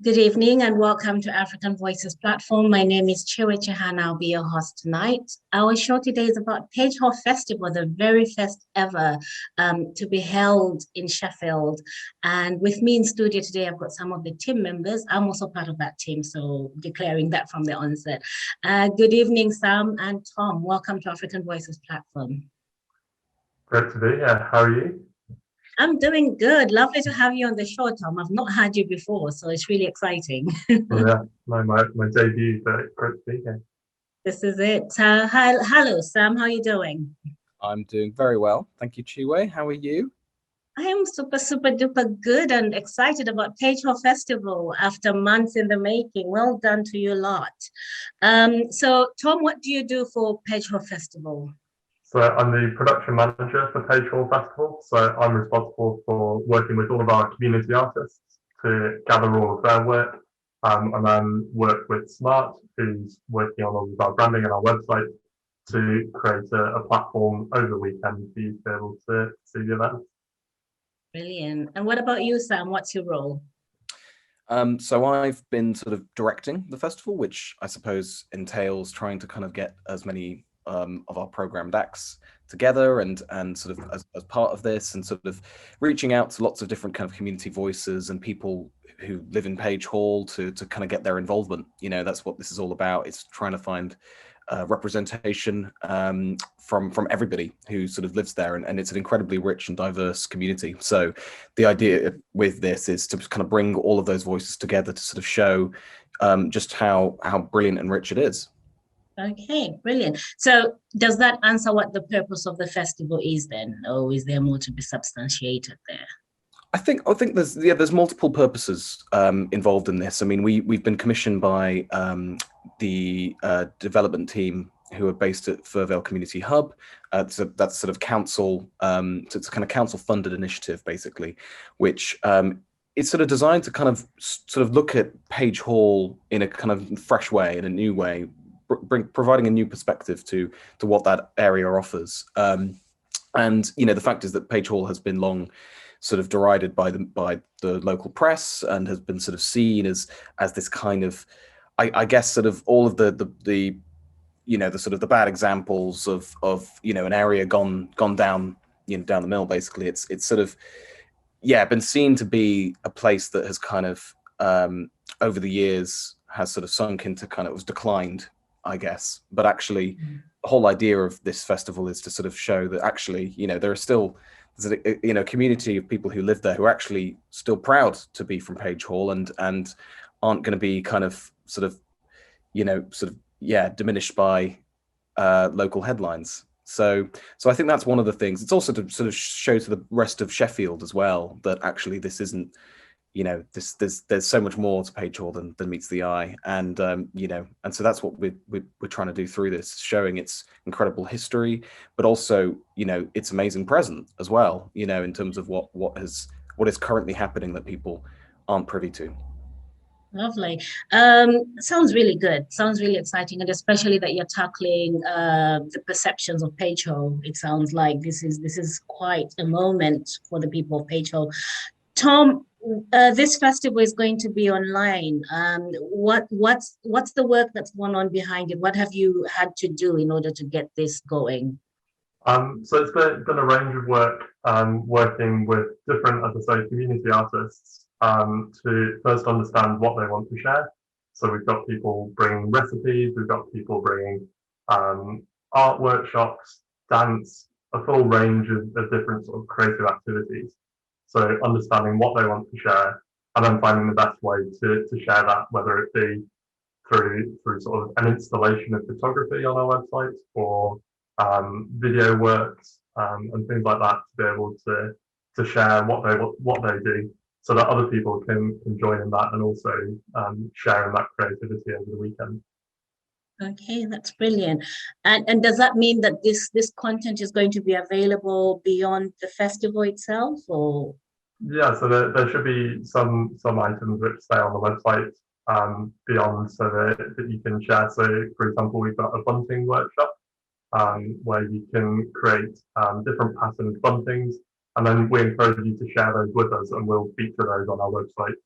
Good evening and welcome to African Voices platform. My name is Chiwe Chihana. I'll be your host tonight. Our show today is about Page Hall Festival, the very first ever to be held in Sheffield. And with me in studio today, I've got some of the team members. I'm also part of that team, so declaring that from the onset. Good evening, Sam and Tom. Welcome to African Voices platform. Great to be here. How are you? I'm doing good. Lovely to have you on the show, Tom. I've not had you before, so it's really exciting. Yeah, my debut, but great to be here. This is it. Hello, Sam. How are you doing? I'm doing very well. Thank you, Chiwe. How are you? I am super, super duper good and excited about Page Hall Festival after months in the making. Well done to you lot. So, Tom, what do you do for Page Hall Festival? So I'm the production manager for Page Hall Festival. So I'm responsible for working with all of our community artists to gather all of their work, and then work with Smart, who's working on all of our branding and our website to create a platform over the weekend for you to be able to see the event. Brilliant. And what about you, Sam? What's your role? So I've been sort of directing the festival, which I suppose entails trying to kind of get as many of our programmed acts together and sort of as part of this, and sort of reaching out to lots of different kind of community voices and people who live in Page Hall to kind of get their involvement. You know, that's what this is all about. It's trying to find representation from everybody who sort of lives there, and it's an incredibly rich and diverse community. So the idea with this is to kind of bring all of those voices together to sort of show just how brilliant and rich it is. Okay, brilliant. So does that answer what the purpose of the festival is then, or is there more to be substantiated there? I think there's multiple purposes involved in this. I mean, we've been commissioned by the development team who are based at Furvale Community Hub. So that's sort of council, so it's a kind of council funded initiative basically, which it's sort of designed to kind of sort of look at Page Hall in a kind of fresh way, in a new way, providing a new perspective to what that area offers. And you know, the fact is that Page Hall has been long sort of derided by the local press and has been sort of seen as this kind of, I guess, sort of all of the you know, the sort of the bad examples of you know, an area gone down, you know, down the mill basically. It's sort of, yeah, been seen to be a place that has kind of over the years has sort of sunk into kind of, was declined, I guess. But actually the whole idea of this festival is to sort of show that actually, you know, there's a, you know, community of people who live there who are actually still proud to be from Page Hall and aren't going to be kind of sort of, you know, sort of, yeah, diminished by local headlines. So I think that's one of the things. It's also to sort of show to the rest of Sheffield as well that actually this isn't, you know, there's so much more to Page Hall than meets the eye, and you know, and so that's what we're trying to do through this, showing its incredible history, but also, you know, its amazing present as well, you know, in terms of what is currently happening that people aren't privy to. Lovely. Sounds really good. Sounds really exciting, and especially that you're tackling the perceptions of Page Hall. It sounds like this is quite a moment for the people of Page Hall. Tom, this festival is going to be online. What's the work that's gone on behind it? What have you had to do in order to get this going? So it's been a range of work, working with different, as I say, community artists to first understand what they want to share. So we've got people bringing recipes, we've got people bringing art workshops, dance, a full range of different sort of creative activities. So understanding what they want to share, and then finding the best way to share that, whether it be through sort of an installation of photography on our website or video works and things like that, to be able to share what they do, so that other people can join in that and also share in that creativity over the weekend. Okay, that's brilliant. And does that mean that this content is going to be available beyond the festival itself, or? Yeah, so there should be some items which stay on the website beyond, so that you can share. So, for example, we've got a bunting workshop where you can create different patterned buntings, and then we encourage you to share those with us, and we'll feature those on our website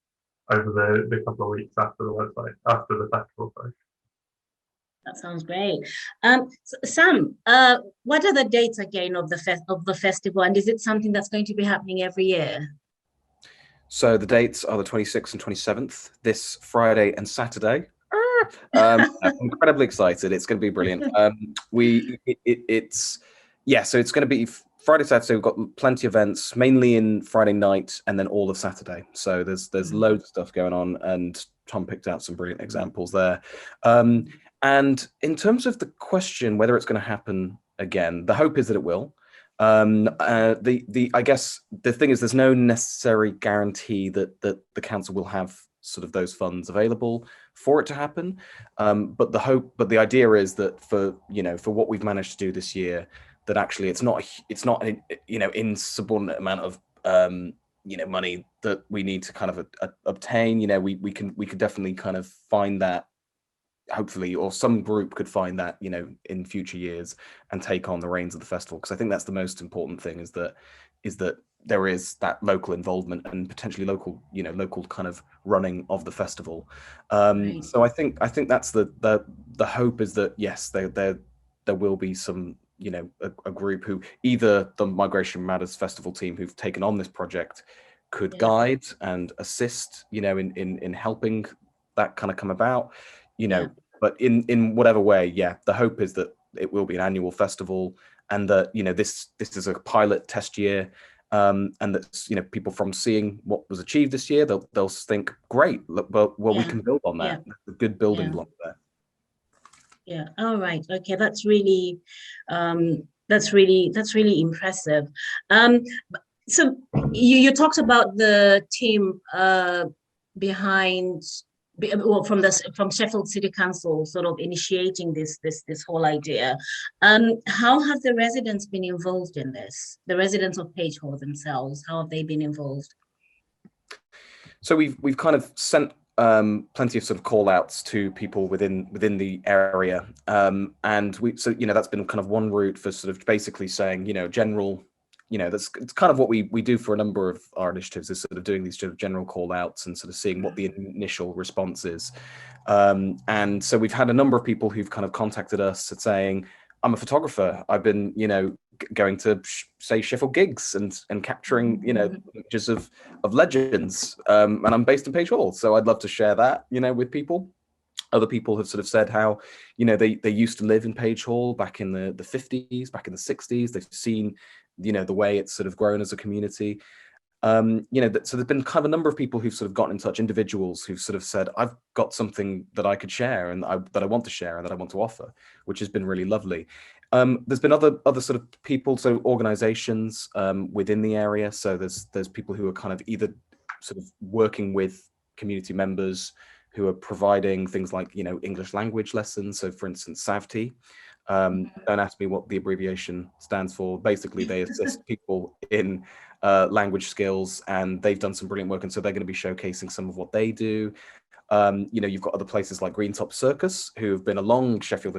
over the couple of weeks after the festival. Sorry. That sounds great. Sam, what are the dates again of the festival, and is it something that's going to be happening every year? So the dates are the 26th and 27th, this Friday and Saturday. I'm incredibly excited. It's going to be brilliant. So it's going to be Friday, Saturday. We've got plenty of events, mainly in Friday night and then all of Saturday. So there's loads of stuff going on, and Tom picked out some brilliant examples there. And in terms of the question whether it's going to happen again, the hope is that it will. I guess the thing is, there's no necessary guarantee that the council will have sort of those funds available for it to happen. But the idea is that for what we've managed to do this year, that actually it's not an insubordinate amount of money that we need to kind of obtain. We could definitely kind of find that, hopefully, or some group could find that in future years and take on the reins of the festival, because I think that's the most important thing, is that there is that local involvement and potentially local kind of running of the festival. Right. So I think that's the hope, is that yes, there will be some a group who, either the Migration Matters Festival team who've taken on this project could guide and assist in helping that kind of come about. But in whatever way, the hope is that it will be an annual festival, and that this is a pilot test year, and that people, from seeing what was achieved this year, they'll think, great, we can build on that. That's a good building block there. Yeah. All right. Okay. That's really impressive. So you talked about the team behind, well, from Sheffield City Council, sort of initiating this whole idea. How have the residents been involved in this? The residents of Page Hall themselves, how have they been involved? So we've kind of sent plenty of sort of call outs to people within the area, and that's been kind of one route for sort of basically saying general. It's kind of what we do for a number of our initiatives, is sort of doing these sort of general call outs and sort of seeing what the initial response is. And so we've had a number of people who've kind of contacted us saying, I'm a photographer. I've been, going to say Sheffield gigs and capturing, images of legends. And I'm based in Page Hall, so I'd love to share that, with people. Other people have sort of said how, they used to live in Page Hall back in the 50s, back in the 60s. They've seen, the way it's sort of grown as a community. So there's been kind of a number of people who've sort of gotten in touch, individuals who've sort of said, I've got something that I could share and that I want to share and that I want to offer, which has been really lovely. There's been other sort of people, so organizations within the area. So there's people who are kind of either sort of working with community members who are providing things like, English language lessons. So for instance, SAVT. Don't ask me what the abbreviation stands for. Basically, they assist people in language skills, and they've done some brilliant work. And so they're going to be showcasing some of what they do. You've got other places like Greentop Circus, who have been a long Sheffield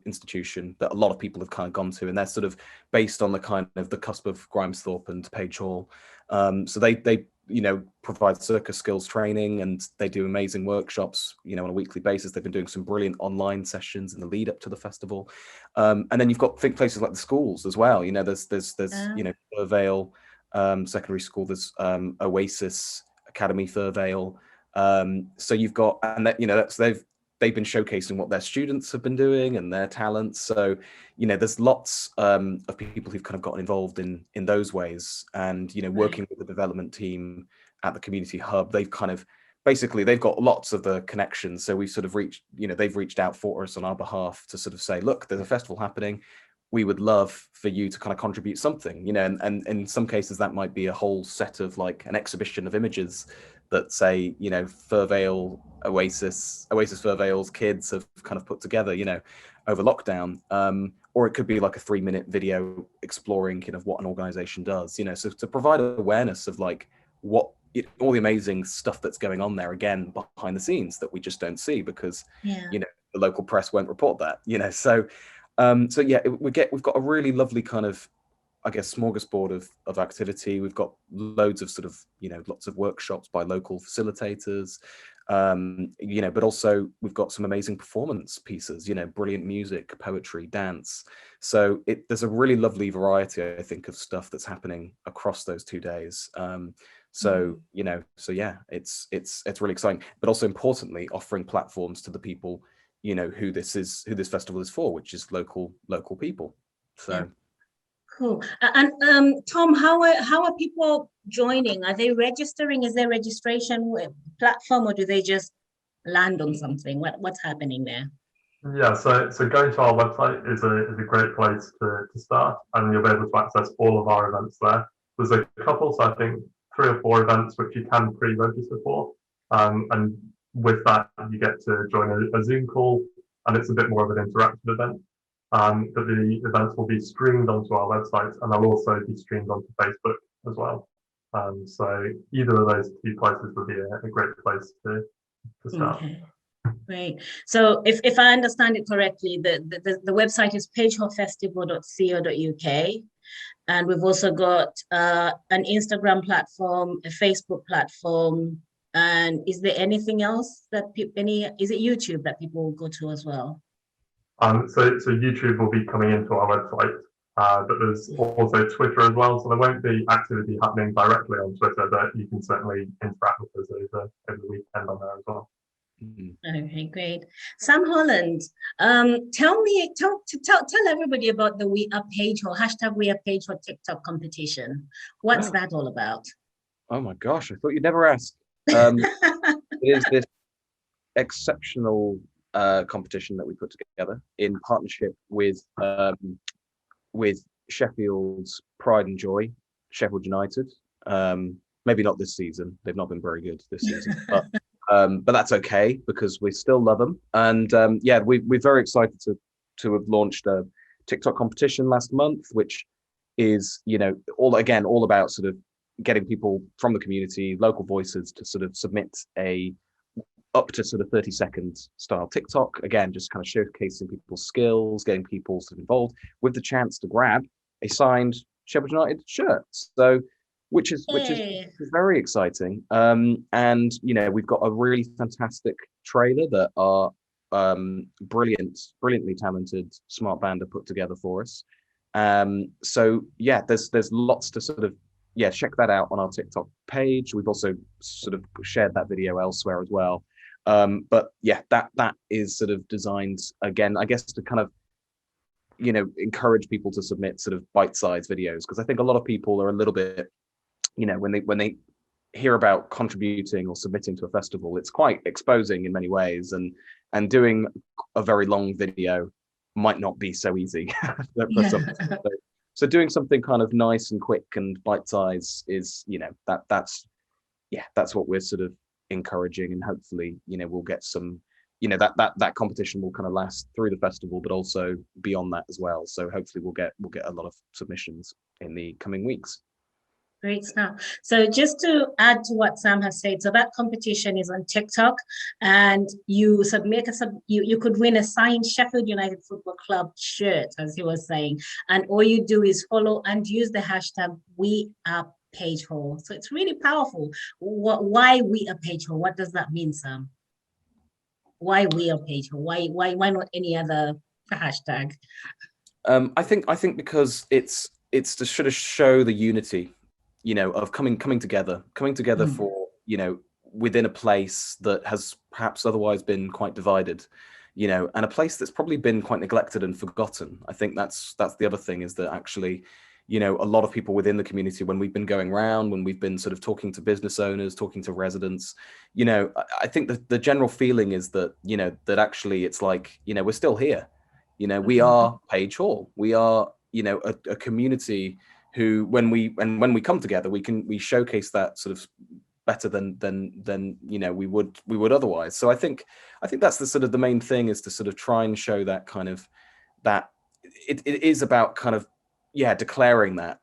institution that a lot of people have kind of gone to, and they're sort of based on the kind of the cusp of Grimesthorpe and Page Hall. So they provide circus skills training, and they do amazing workshops, on a weekly basis. They've been doing some brilliant online sessions in the lead up to the festival. And then you've got places like the schools as well. There's Furvale Secondary School, there's Oasis Academy Furvale. So you've got, and that, they've been showcasing what their students have been doing and their talents. So, there's lots of people who've kind of gotten involved in those ways, and, working with the development team at the community hub, they've kind of, basically, they've got lots of the connections. So we've sort of reached, they've reached out for us on our behalf to sort of say, look, there's a festival happening. We would love for you to kind of contribute something, and in some cases that might be a whole set of like an exhibition of images that say, Furvale, Oasis Furvale's kids have kind of put together, over lockdown. Or it could be like a 3-minute video exploring what an organization does, so to provide awareness of like all the amazing stuff that's going on there, again, behind the scenes, that we just don't see because, the local press won't report that, so we've got a really lovely kind of I guess, smorgasbord of activity. We've got loads of sort of, lots of workshops by local facilitators, but also we've got some amazing performance pieces, brilliant music, poetry, dance. So there's a really lovely variety, I think, of stuff that's happening across those 2 days. So yeah, it's really exciting, but also importantly, offering platforms to the people, who this festival is for, which is local people. So. Yeah. Cool. And Tom, how are people joining? Are they registering? Is there registration platform, or do they just land on something? What's happening there? Yeah, so going to our website is a great place to start, and you'll be able to access all of our events there. There's a couple, so I think 3 or 4 events which you can pre-register for, and with that you get to join a Zoom call, and it's a bit more of an interactive event. But the events will be streamed onto our website, and they'll also be streamed onto Facebook as well. So either of those 2 places would be a great place to start. Okay. Great. So if I understand it correctly, the website is pagehallfestival.co.uk, and we've also got an Instagram platform, a Facebook platform, and is there anything else that is it YouTube that people will go to as well? So YouTube will be coming into our website, but there's also Twitter as well. So there won't be activity happening directly on Twitter, but you can certainly interact with us over the weekend on there as well. Okay, great. Sam Holland, tell everybody about the We Are Page Hall TikTok competition. What's that all about? Oh my gosh, I thought you'd never ask. It is this exceptional competition that we put together in partnership with Sheffield's Pride and Joy, Sheffield United. Maybe not this season; they've not been very good this season, but that's okay because we still love them. And we're very excited to have launched a TikTok competition last month, which is all about sort of getting people from the community, local voices, to sort of submit up to sort of 30-second style TikTok, again, just kind of showcasing people's skills, getting people sort of involved with the chance to grab a signed Sheffield United shirt. So, which is very exciting. And we've got a really fantastic trailer that our brilliantly talented smart band have put together for us. So yeah, there's lots to sort of check that out on our TikTok page. We've also sort of shared that video elsewhere as well. But yeah, that is sort of designed, again, I guess, to kind of encourage people to submit sort of bite-sized videos, because I think a lot of people are a little bit, when they hear about contributing or submitting to a festival, it's quite exposing in many ways, and doing a very long video might not be so easy for some. So doing something kind of nice and quick and bite-sized is, that's what we're sort of encouraging, and hopefully, we'll get some, that competition will kind of last through the festival, but also beyond that as well. So hopefully we'll get a lot of submissions in the coming weeks. Great stuff. So just to add to what Sam has said, so that competition is on TikTok, and you submit you could win a signed Sheffield United Football Club shirt, as he was saying, and all you do is follow and use the hashtag #WeArePageHall. So it's really powerful. Why We Are Page Hall? What does that mean, Sam? Why We Are Page Hall? Why not any other hashtag? I think because it's to sort of show the unity, of coming together for, within a place that has perhaps otherwise been quite divided, and a place that's probably been quite neglected and forgotten. I think that's the other thing, is that actually, a lot of people within the community, when we've been going around, when we've been sort of talking to business owners, talking to residents, I think the general feeling is that, that actually it's like, we're still here. We are Page Hall. We are, a community who, when we come together, we showcase that sort of better than we would otherwise. So I think that's the sort of the main thing, is to sort of try and show that kind of, that it is about kind of declaring that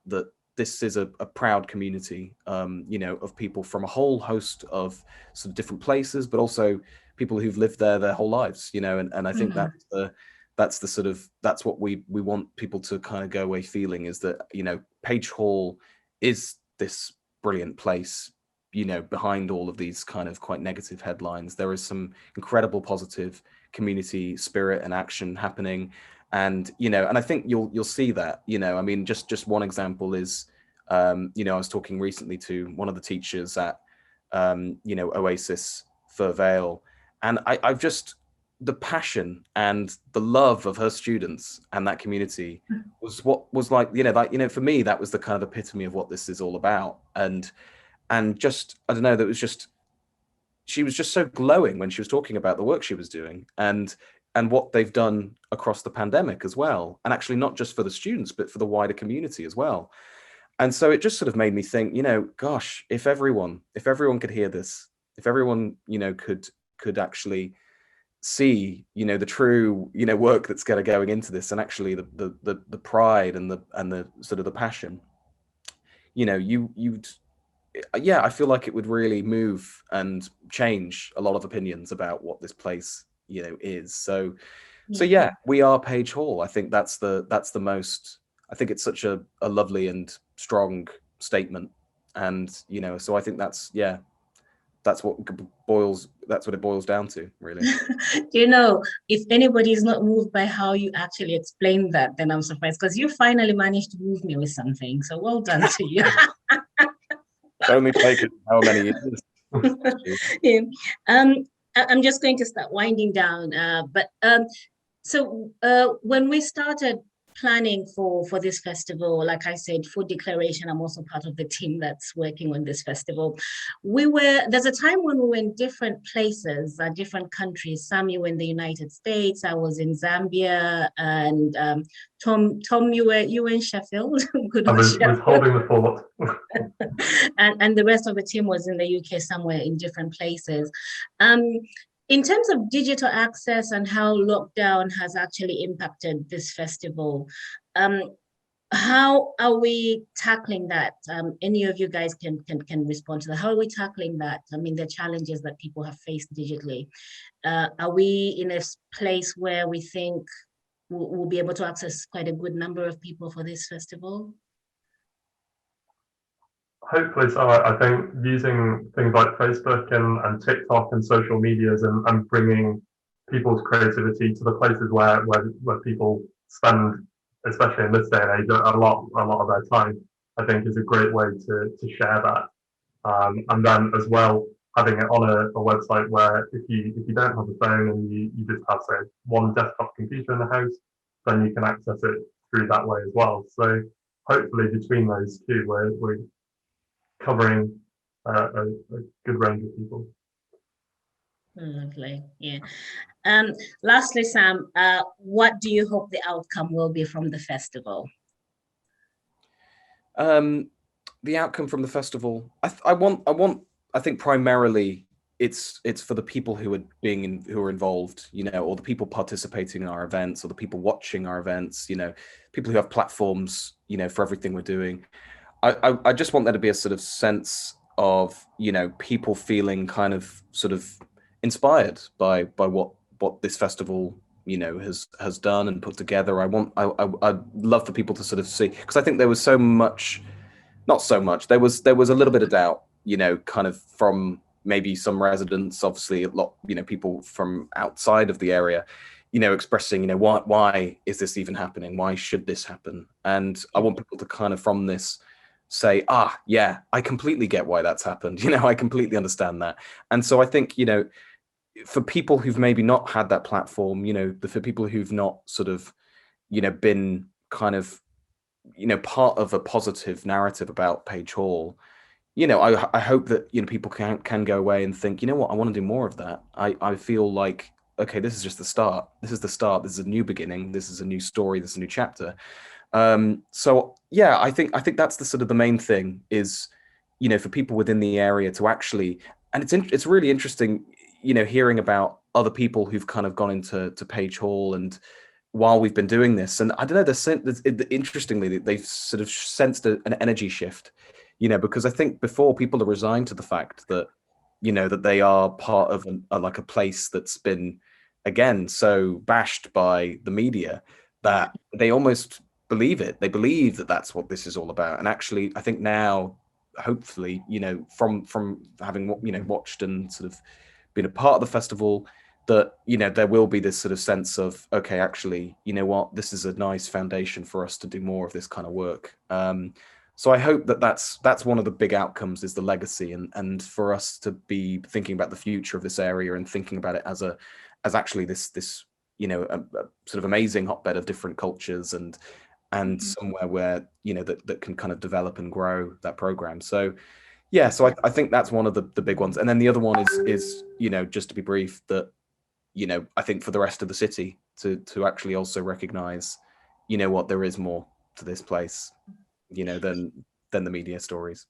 this is a proud community, of people from a whole host of sort of different places, but also people who've lived there their whole lives, and I think that's the sort of, that's what we want people to kind of go away feeling, is that, you know, Page Hall is this brilliant place. You know, behind all of these kind of quite negative headlines, there is some incredible positive community spirit and action happening. And, you know, and I think you'll see that, you know, I mean, just one example is, you know, I was talking recently to one of the teachers at, you know, Oasis Fir Vale, and I've just, the passion and the love of her students and that community was what was like, you know, like, you know, for me, that was the kind of epitome of what this is all about. And just, I don't know, that was just, she was just so glowing when she was talking about the work she was doing, and what they've done across the pandemic as well. And actually not just for the students, but for the wider community as well. And so it just sort of made me think, you know, gosh, if everyone could hear this, if everyone, you know, could actually see, you know, the true, you know, work that's kind of going into this, and actually the pride and the sort of the passion, you know, you'd, yeah, I feel like it would really move and change a lot of opinions about what this place, you know, is. So yeah, we are Page Hall. I think that's the most, I think it's such a lovely and strong statement. And, you know, so I think that's, yeah, that's what it boils down to, really. You know, if anybody is not moved by how you actually explained that, then I'm surprised, because you finally managed to move me with something. So well done to you. It's only taken how many years? Yeah. I'm just going to start winding down. So when we started planning for this festival, like I said, Food Declaration, I'm also part of the team that's working on this festival. There's a time when we were in different places, different countries. Sam, you were in the United States, I was in Zambia, and Tom, you were in Sheffield. I was holding the fort. and the rest of the team was in the UK, somewhere in different places. In terms of digital access and how lockdown has actually impacted this festival, how are we tackling that? Any of you guys can respond to that. How are we tackling that? I mean, the challenges that people have faced digitally. Are we in a place where we think we'll be able to access quite a good number of people for this festival? Hopefully so. I think using things like Facebook and TikTok and social medias and bringing people's creativity to the places where people spend, especially in this day and age, a lot of their time, I think is a great way to share that. And then as well, having it on a website where if you don't have a phone and you just have, say, one desktop computer in the house, then you can access it through that way as well. So hopefully between those two, we're covering a good range of people. Lovely, yeah. Lastly, Sam, what do you hope the outcome will be from the festival? The outcome from the festival, I think primarily it's for the people who are involved, you know, or the people participating in our events, or the people watching our events, you know, people who have platforms, you know, for everything we're doing. I just want there to be a sort of sense of, you know, people feeling kind of sort of inspired by what this festival, you know, has done and put together. I'd love for people to sort of see, because I think there was not so much. There was a little bit of doubt, you know, kind of from maybe some residents, obviously a lot, you know, people from outside of the area, you know, expressing, you know, why is this even happening? Why should this happen? And I want people to kind of from this say, yeah, I completely get why that's happened. You know, I completely understand that. And so I think, you know, for people who've maybe not had that platform, you know, for people who've not sort of, you know, been kind of, you know, part of a positive narrative about Page Hall, you know, I hope that, you know, people can go away and think, you know what, I want to do more of that. I feel like, okay, this is just the start. This is the start. This is a new beginning. This is a new story. This is a new chapter. So yeah, I think that's the sort of the main thing is, you know, for people within the area to actually, and it's really interesting, you know, hearing about other people who've kind of gone into Page Hall and while we've been doing this, and I don't know, interestingly, they've sort of sensed an energy shift, you know, because I think before people are resigned to the fact that, you know, that they are part of like a place that's been again, so bashed by the media that they almost believe it. They believe that that's what this is all about. And actually, I think now, hopefully, from having watched and sort of been a part of the festival, that there will be this sort of sense of, okay, actually, you know what, this is a nice foundation for us to do more of this kind of work. So I hope that that's one of the big outcomes, is the legacy, and for us to be thinking about the future of this area and thinking about it as actually this a sort of amazing hotbed of different cultures, and somewhere where that can kind of develop and grow that program. So yeah, so I think that's one of the big ones. And then the other one is just to be brief, that I think for the rest of the city to actually also recognize, what, there is more to this place, than the media stories.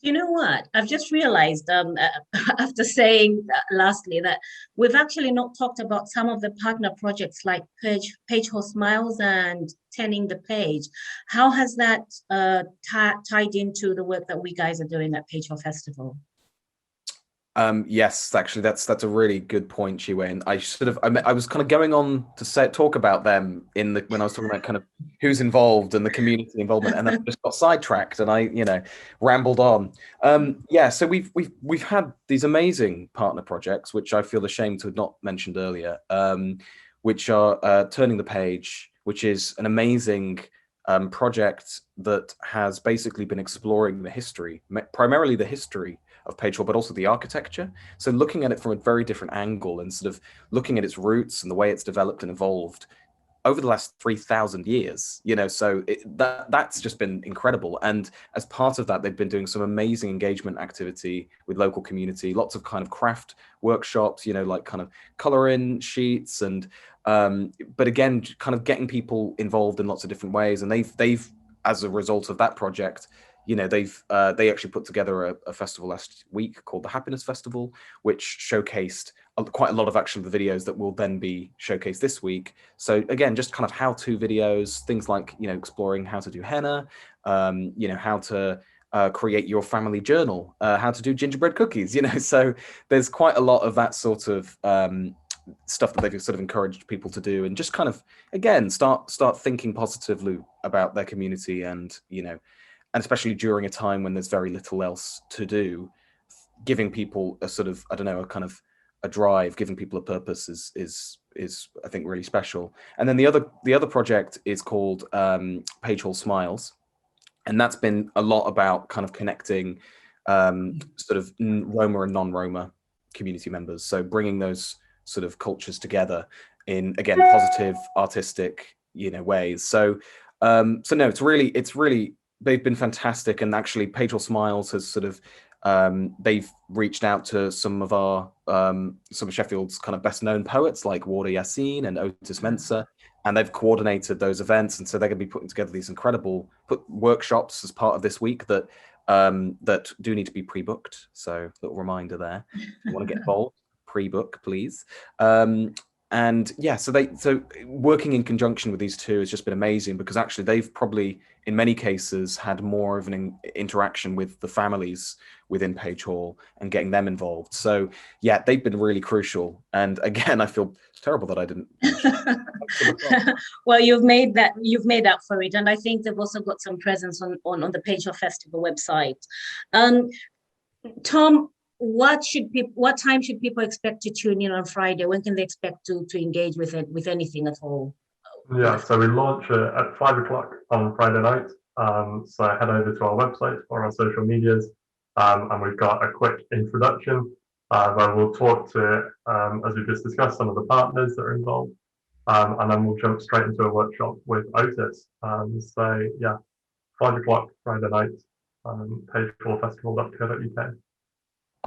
You know what? I've just realized after saying that, lastly, that we've actually not talked about some of the partner projects like Page Host Miles and Turning the Page. How has that tied into the work that we guys are doing at Page Host Festival? Yes, actually, that's a really good point, Chiwe. And I was kind of going on to talk about them when I was talking about kind of who's involved and the community involvement, and then I just got sidetracked and I rambled on. Yeah, so we've had these amazing partner projects, which I feel ashamed to have not mentioned earlier, which are Turning the Page, which is an amazing project that has basically been exploring the history, primarily the history of Page Hall, but also the architecture. So looking at it from a very different angle and sort of looking at its roots and the way it's developed and evolved over the last 3,000 years, so that's just been incredible. And as part of that, they've been doing some amazing engagement activity with local community, lots of kind of craft workshops, like kind of coloring sheets, and but again, kind of getting people involved in lots of different ways. And they've as a result of that project, they actually put together a festival last week called the Happiness Festival, which showcased quite a lot of actually the videos that will then be showcased this week. So again, just kind of how-to videos, things like exploring how to do henna, how to create your family journal, how to do gingerbread cookies. So there's quite a lot of that sort of stuff that they've sort of encouraged people to do, and just kind of again start thinking positively about their community, and and especially during a time when there's very little else to do, giving people a sort of, I don't know, a kind of a drive, giving people a purpose is I think really special. And then the other project is called Page Hall Smiles, and that's been a lot about kind of connecting sort of Roma and non-Roma community members, so bringing those sort of cultures together in, again, positive, artistic ways. So no, it's really they've been fantastic. And actually Page Hall Smiles has sort of they've reached out to some of Sheffield's kind of best known poets like Warda Yassin and Otis Mensah, and they've coordinated those events. And so they're going to be putting together these incredible workshops as part of this week that do need to be pre-booked. So little reminder there, if you want to get involved, pre-book, please. And yeah, so working in conjunction with these two has just been amazing, because actually they've probably in many cases had more of an interaction with the families within Page Hall and getting them involved. So yeah, they've been really crucial. And again, I feel terrible that I didn't. Well, you've made up for it, and I think they've also got some presence on the Page Hall Festival website. Tom, what time should people expect to tune in on Friday? When can they expect to engage with it, with anything at all? Yeah, so we launch at 5 o'clock on Friday night. So head over to our website or our social medias, and we've got a quick introduction where we'll talk to, as we just discussed, some of the partners that are involved, and then we'll jump straight into a workshop with Otis. So yeah, 5 o'clock Friday night, pagehallfestival.co.uk.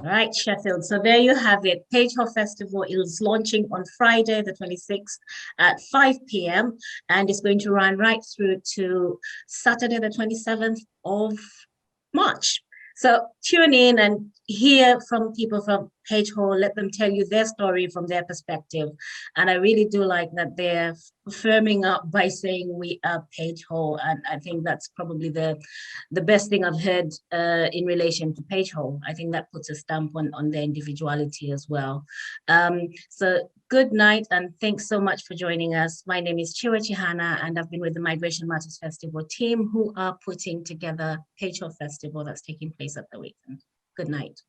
Right, Sheffield. So there you have it. Page Hall Festival is launching on Friday, the 26th at 5 p.m. and it's going to run right through to Saturday, the 27th of March. So tune in and hear from people from Page Hall, let them tell you their story from their perspective. And I really do like that they're firming up by saying we are Page Hall. And I think that's probably the best thing I've heard in relation to Page Hall. I think that puts a stamp on their individuality as well. So good night, and thanks so much for joining us. My name is Chiwa Chihana, and I've been with the Migration Matters Festival team, who are putting together Page Hall Festival that's taking place at the weekend. Good night.